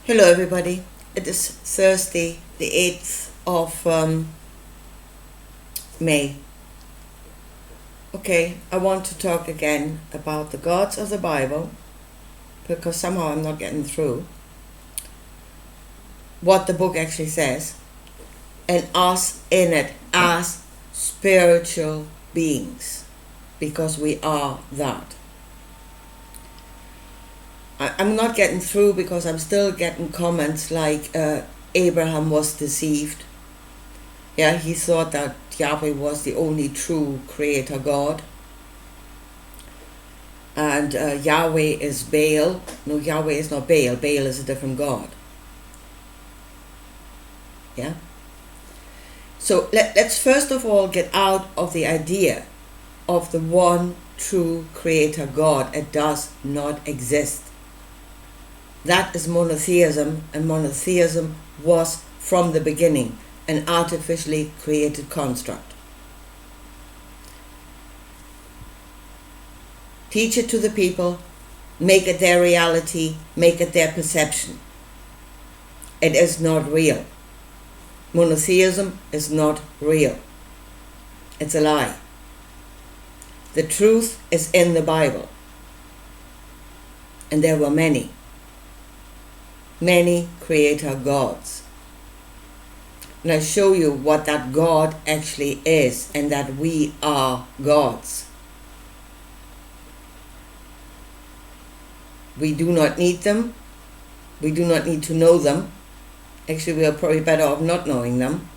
Hello everybody, it is Thursday the 8th of May. Okay, I want to talk again about the gods of the Bible because somehow I'm not getting through what the book actually says and us in it as spiritual beings because we are that. I'm not getting through because I'm still getting comments like Abraham was deceived. Yeah, he thought that Yahweh was the only true creator God. And Yahweh is Baal. No, Yahweh is not Baal. Baal is a different God. Yeah? So let's first of all get out of the idea of the one true creator God. It does not exist. That is monotheism, and monotheism was from the beginning an artificially created construct. Teach it to the people, make it their reality, make it their perception. It is not real. Monotheism is not real. It's a lie. The truth is in the Bible. And there were many creator gods. And I show you what that God actually is and that we are gods. We do not need them. We do not need to know them. Actually, we are probably better off not knowing them.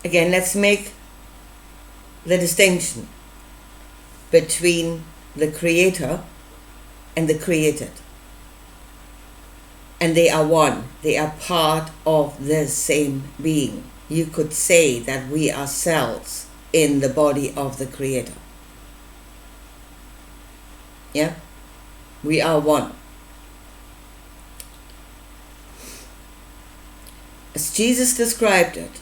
Again, let's make the distinction between the creator and the created. And they are one. They are part of the same being. You could say that we are cells in the body of the creator. Yeah? We are one. As Jesus described it,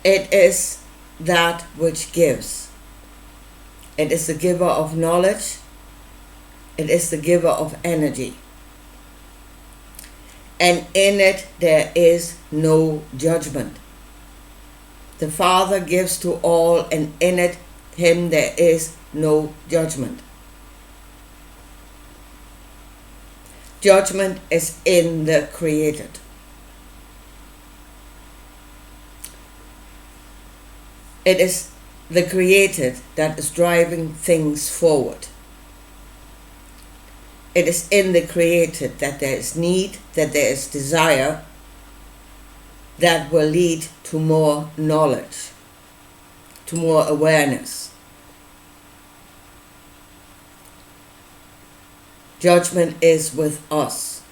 it is that which gives. It is the giver of knowledge. It is the giver of energy. And in it there is no judgment. The Father gives to all, and in him there is no judgment. Judgment is in the created. It is the created that is driving things forward. It is in the created that there is need, that there is desire, that will lead to more knowledge, to more awareness. Judgment is with us.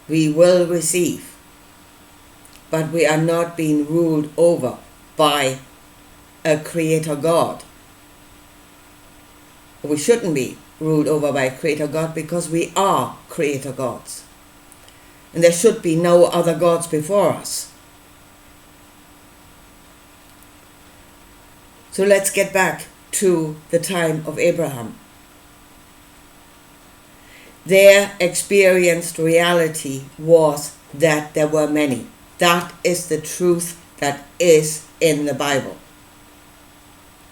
We will receive, but we are not being ruled over by a creator God. We shouldn't be ruled over by a creator God because we are creator gods. And there should be no other gods before us. So let's get back to the time of Abraham. Their experienced reality was that there were many. That is the truth that is in the Bible.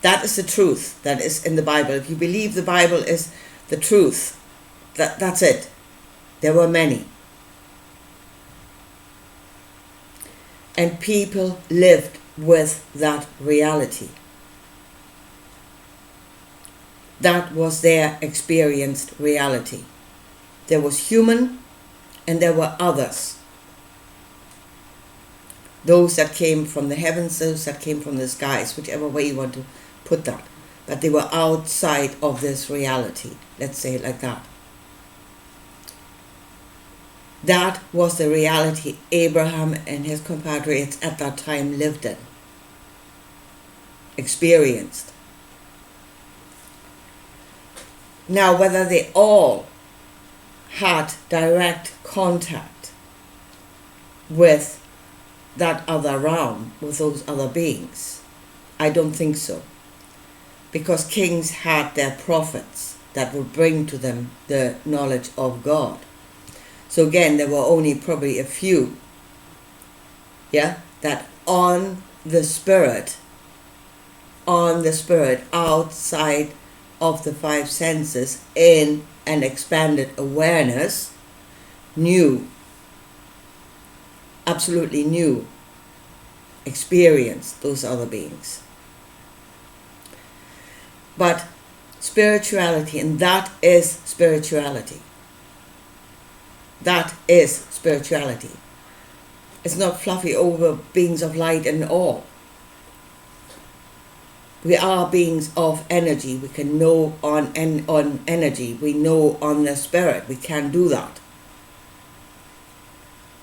That is the truth that is in the Bible. If you believe the Bible is the truth, that's it. There were many. And people lived with that reality. That was their experienced reality. There was human and there were others. Those that came from the heavens, those that came from the skies, whichever way you want to put that. But they were outside of this reality. Let's say it like that. That was the reality Abraham and his compatriots at that time lived in, experienced. Now, whether they all had direct contact with that other realm, with those other beings, I don't think so. because kings had their prophets that would bring to them the knowledge of God. So again, there were only probably a few, that on the spirit outside of the five senses, in an expanded awareness, absolutely knew, experienced those other beings. But spirituality, and that is spirituality. That is spirituality. It's not fluffy over beings of light and all. We are beings of energy. We can know on energy. We know on the spirit. We can do that.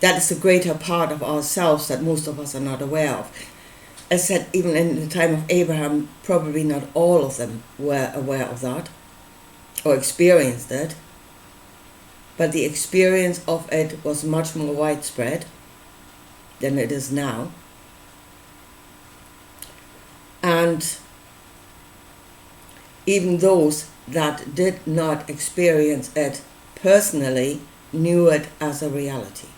That is the greater part of ourselves that most of us are not aware of. As said, even in the time of Abraham, probably not all of them were aware of that or experienced it. But the experience of it was much more widespread than it is now. And even those that did not experience it personally knew it as a reality.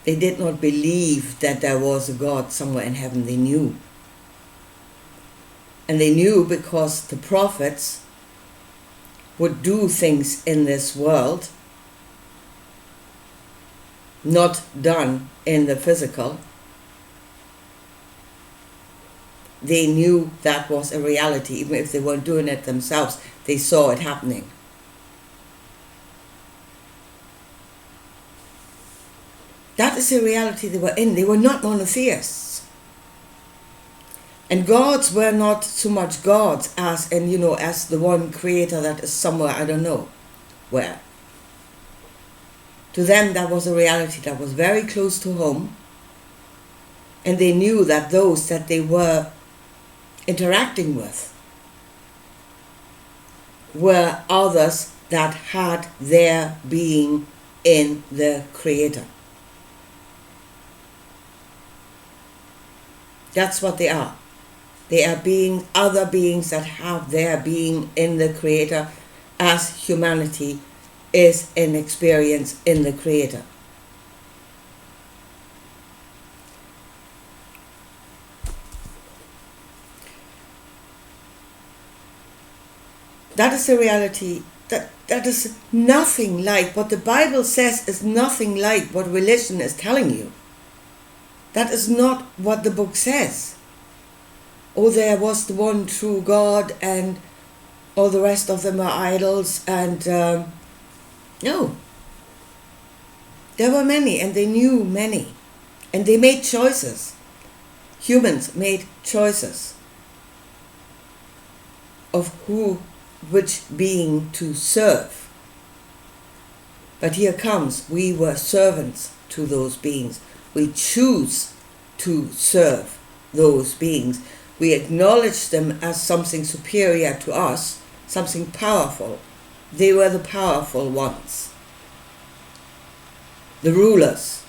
They did not believe that there was a God somewhere in heaven. They knew. And they knew because the prophets would do things in this world not done in the physical. They knew that was a reality. Even if they weren't doing it themselves, they saw it happening. That is the reality they were in. They were not monotheists. And gods were not so much gods as as the one creator that is somewhere, I don't know where. To them, that was a reality that was very close to home. And they knew that those that they were interacting with were others that had their being in the Creator. That's what they are. They are other beings that have their being in the Creator, as humanity is in experience in the Creator. That is the reality. That is nothing like what the Bible says, is nothing like what religion is telling you. That is not what the book says. Oh, there was the one true God and all the rest of them are idols. And no. There were many, and they knew many. And they made choices. Humans made choices of which being to serve. But here comes, we were servants to those beings. We choose to serve those beings. We acknowledge them as something superior to us, something powerful. They were the powerful ones, the rulers.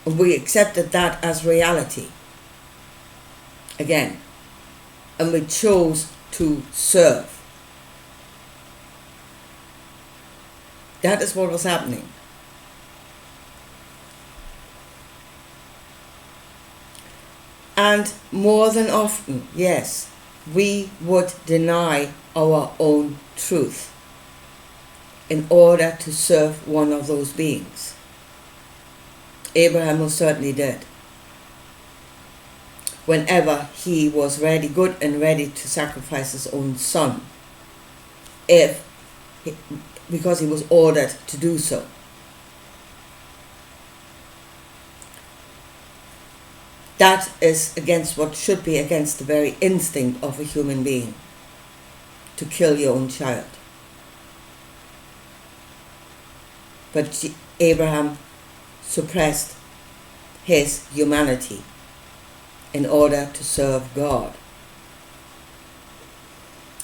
And we accepted that as reality. Again. And we chose to serve. That is what was happening. And more than often, yes, we would deny our own truth in order to serve one of those beings. Abraham most certainly did. Whenever he was ready, good and ready to sacrifice his own son, because he was ordered to do so. That is against what should be against the very instinct of a human being, to kill your own child. But Abraham suppressed his humanity in order to serve God.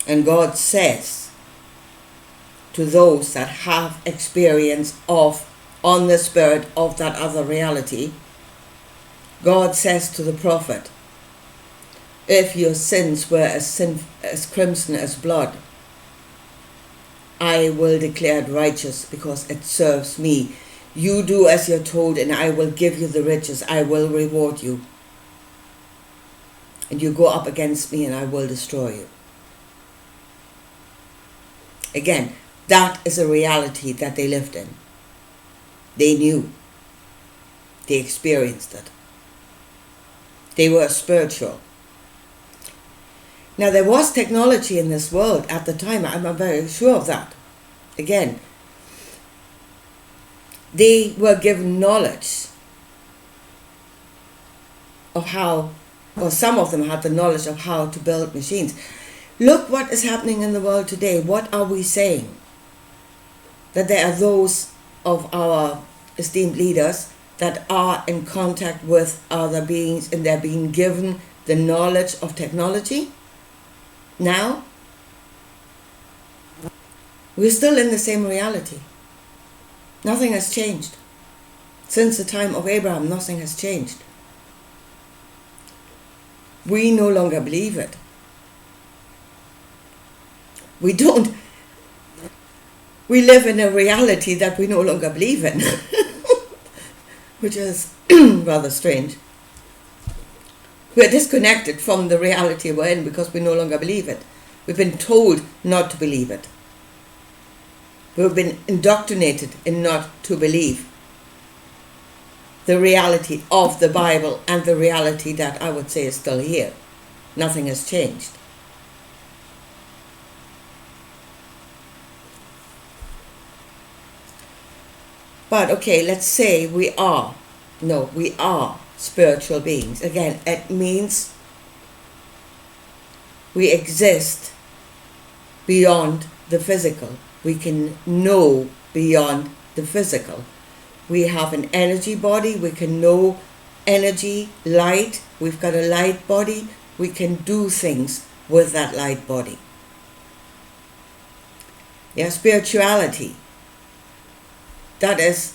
And God says to those that have experience on the spirit of that other reality, God says to the prophet, If your sins were as crimson as blood, I will declare it righteous because it serves me. You do as you're told, and I will give you the riches. I will reward you. And you go up against me, and I will destroy you. Again, that is a reality that they lived in. They knew. They experienced it. They were spiritual. Now, there was technology in this world at the time. I'm very sure of that. Again, they were given knowledge of how, or some of them had the knowledge of how to build machines. Look what is happening in the world today. What are we saying? That there are those of our esteemed leaders that are in contact with other beings and they're being given the knowledge of technology. Now, we're still in the same reality. Nothing has changed. Since the time of Abraham, nothing has changed. We no longer believe it. We don't. We live in a reality that we no longer believe in, which is rather strange. We're disconnected from the reality we're in because we no longer believe it. We've been told not to believe it. We've been indoctrinated in not to believe the reality of the Bible and the reality that I would say is still here. Nothing has changed. But okay, let's say we are spiritual beings. Again, it means we exist beyond the physical. We can know beyond the physical. We have an energy body. We can know energy, light. We've got a light body. We can do things with that light body. Yeah, spirituality. That is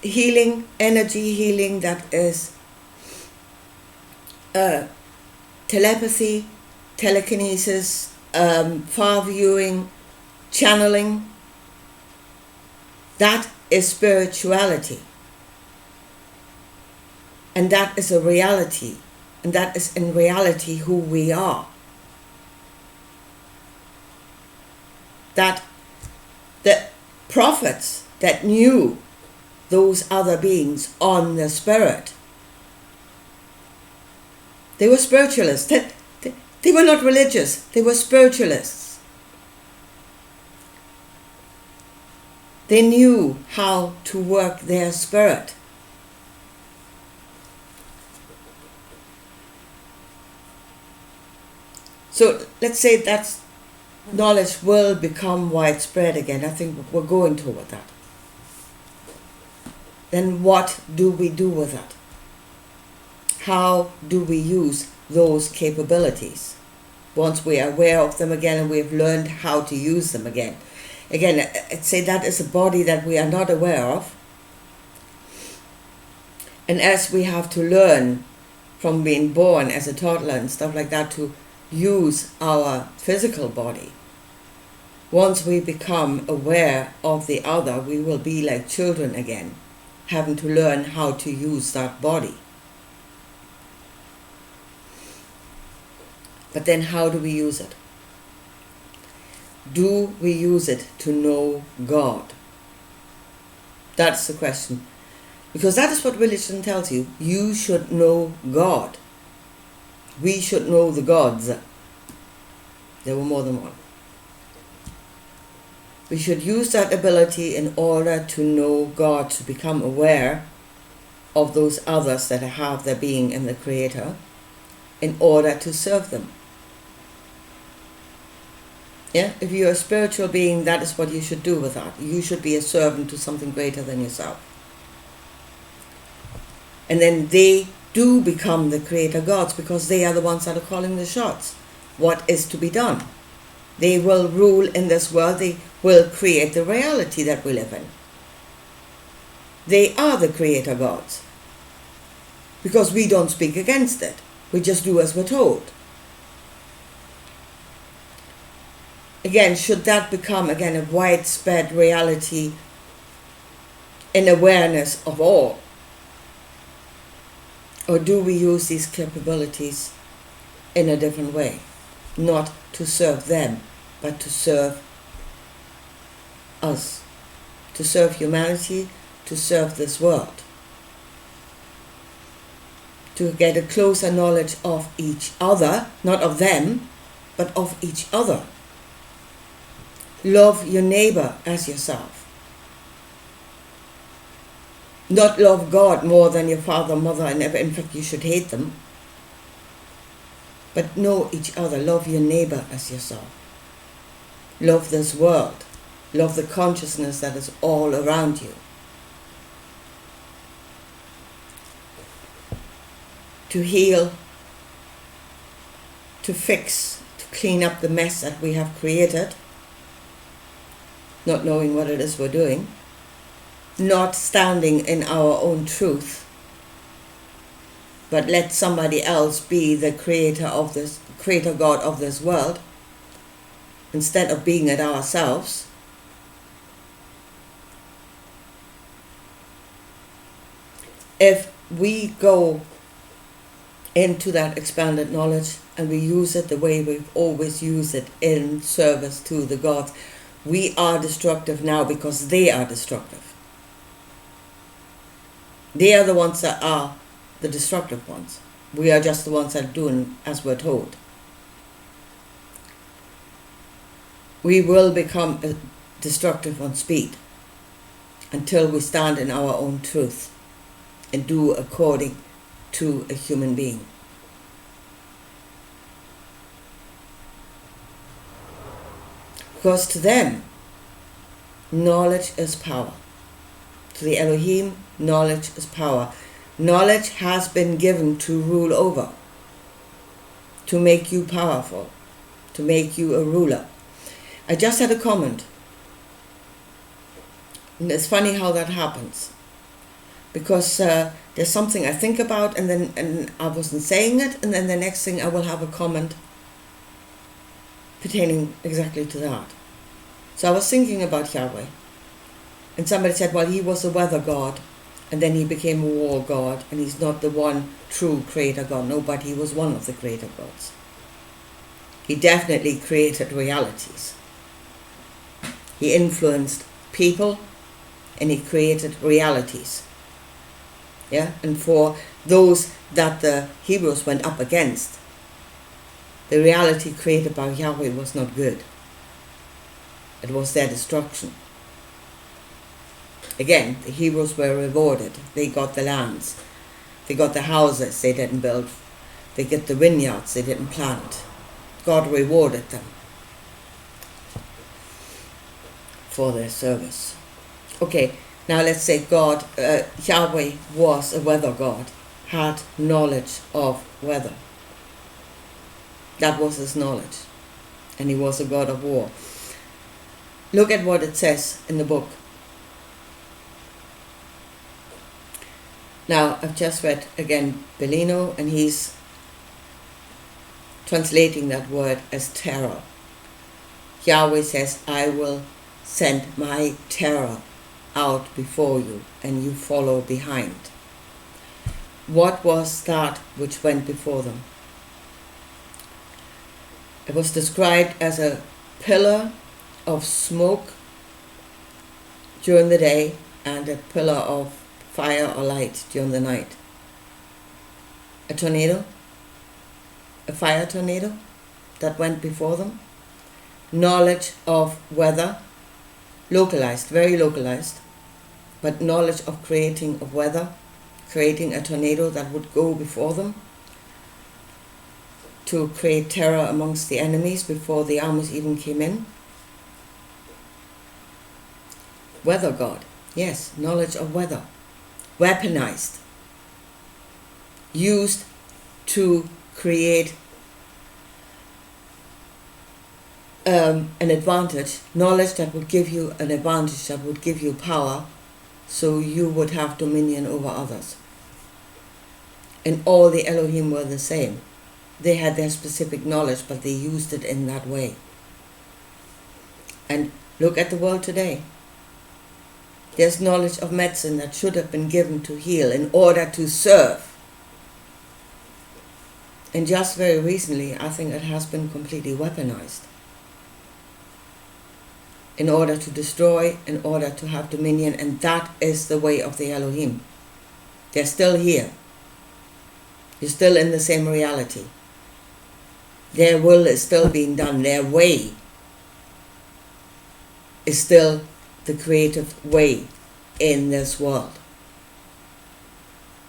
healing, energy healing. That is telepathy, telekinesis, far viewing, channeling. That is spirituality. And that is a reality. And that is in reality who we are. That the prophets that knew those other beings on the spirit, they were spiritualists. They were not religious. They were spiritualists. They knew how to work their spirit. So let's say that knowledge will become widespread again. I think we're going toward that. Then what do we do with it? How do we use those capabilities once we are aware of them again and we've learned how to use them again? Again, I'd say that is a body that we are not aware of. And as we have to learn from being born as a toddler and stuff like that to use our physical body, once we become aware of the other, we will be like children again, having to learn how to use that body. But then how do we use it? Do we use it to know God? That's the question. Because that is what religion tells you. You should know God. We should know the gods. There were more than one. We should use that ability in order to know God, to become aware of those others that have their being in the Creator, in order to serve them. Yeah, if you're a spiritual being, that is what you should do with that. You should be a servant to something greater than yourself. And then they do become the creator gods because they are the ones that are calling the shots. What is to be done? They will rule in this world. They will create the reality that we live in. They are the creator gods because we don't speak against it. We just do as we're told. again, should that become again a widespread reality in awareness of all? Or do we use these capabilities in a different way? Not to serve them, but to serve us, to serve humanity, to serve this world, to get a closer knowledge of each other, not of them, but of each other. Love your neighbor as yourself. Not love God more than your father, mother, and ever. In fact, you should hate them. But know each other. Love your neighbor as yourself. Love this world. Love the consciousness that is all around you. To heal, to fix, to clean up the mess that we have created, not knowing what it is we're doing, not standing in our own truth, but let somebody else be the creator God of this world, instead of being it ourselves. If we go into that expanded knowledge and we use it the way we've always used it, in service to the gods, we are destructive now because they are destructive. They are the ones that are the destructive ones. We are just the ones that are doing as we're told. We will become destructive on speed until we stand in our own truth and do according to a human being. Because to them, knowledge is power. To the Elohim, knowledge is power. Knowledge has been given to rule over, to make you powerful, to make you a ruler. I just had a comment. And it's funny how that happens. Because there's something I think about and I wasn't saying it, and then the next thing I will have a comment pertaining exactly to that. So I was thinking about Yahweh. And somebody said, well, he was a weather god, and then he became a war god, and he's not the one true creator god. No, but he was one of the creator gods. He definitely created realities. He influenced people, and he created realities. Yeah, and for those that the Hebrews went up against, the reality created by Yahweh was not good. It was their destruction. Again, the Hebrews were rewarded. They got the lands. They got the houses they didn't build. They get the vineyards they didn't plant. God rewarded them for their service. Okay, now let's say God, Yahweh was a weather god, had knowledge of weather. That was his knowledge. And he was a god of war. Look at what it says in the book. Now, I've just read again Bellino, and he's translating that word as terror. Yahweh says, I will send my terror out before you, and you follow behind. What was that which went before them? It was described as a pillar of smoke during the day and a pillar of fire or light during the night. A tornado, a fire tornado that went before them. Knowledge of weather, localized, very localized, but knowledge of creating of weather, creating a tornado that would go before them to create terror amongst the enemies before the armies even came in. Weather god, yes, knowledge of weather. Weaponized, used to create an advantage, knowledge that would give you an advantage, that would give you power, so you would have dominion over others. And all the Elohim were the same. They had their specific knowledge, but they used it in that way. And look at the world today. There's knowledge of medicine that should have been given to heal in order to serve. And just very recently, I think it has been completely weaponized. In order to destroy, in order to have dominion, and that is the way of the Elohim. They're still here. You're still in the same reality. Their will is still being done. Their way is still the creative way in this world.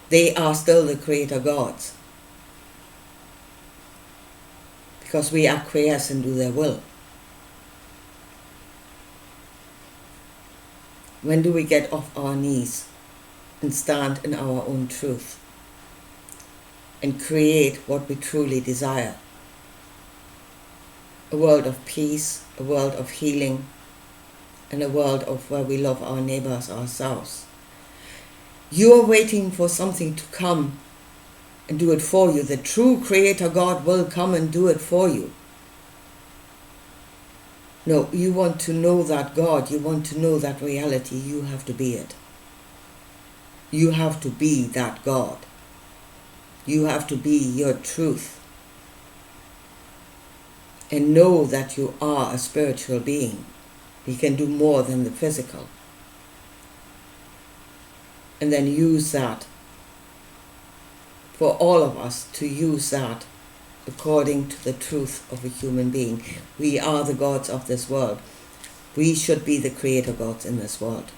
They are still the creator gods. Because we acquiesce and do their will. When do we get off our knees and stand in our own truth and create what we truly desire? A world of peace, a world of healing, and a world of where we love our neighbors ourselves. You are waiting for something to come and do it for you. The true Creator God will come and do it for you. No, you want to know that God, you want to know that reality, you have to be it. You have to be that God. You have to be your truth. And know that you are a spiritual being. You can do more than the physical. And then use that for all of us to use that according to the truth of a human being. We are the gods of this world. We should be the creator gods in this world.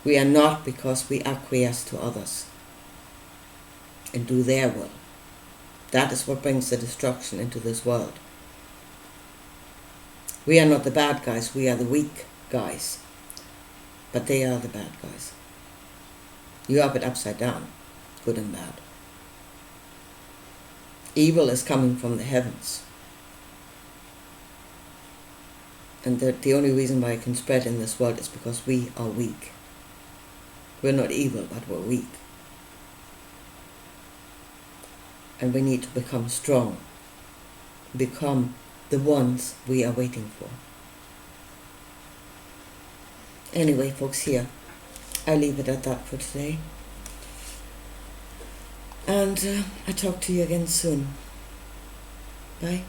We are not because we acquiesce to others and do their will. That is what brings the destruction into this world. We are not the bad guys, we are the weak guys. But they are the bad guys. You have it upside down, good and bad. Evil is coming from the heavens. And the only reason why it can spread in this world is because we are weak. We're not evil, but we're weak. And we need to become strong. Become the ones we are waiting for. Anyway, folks, here, I leave it at that for today. And I talk to you again soon. Bye.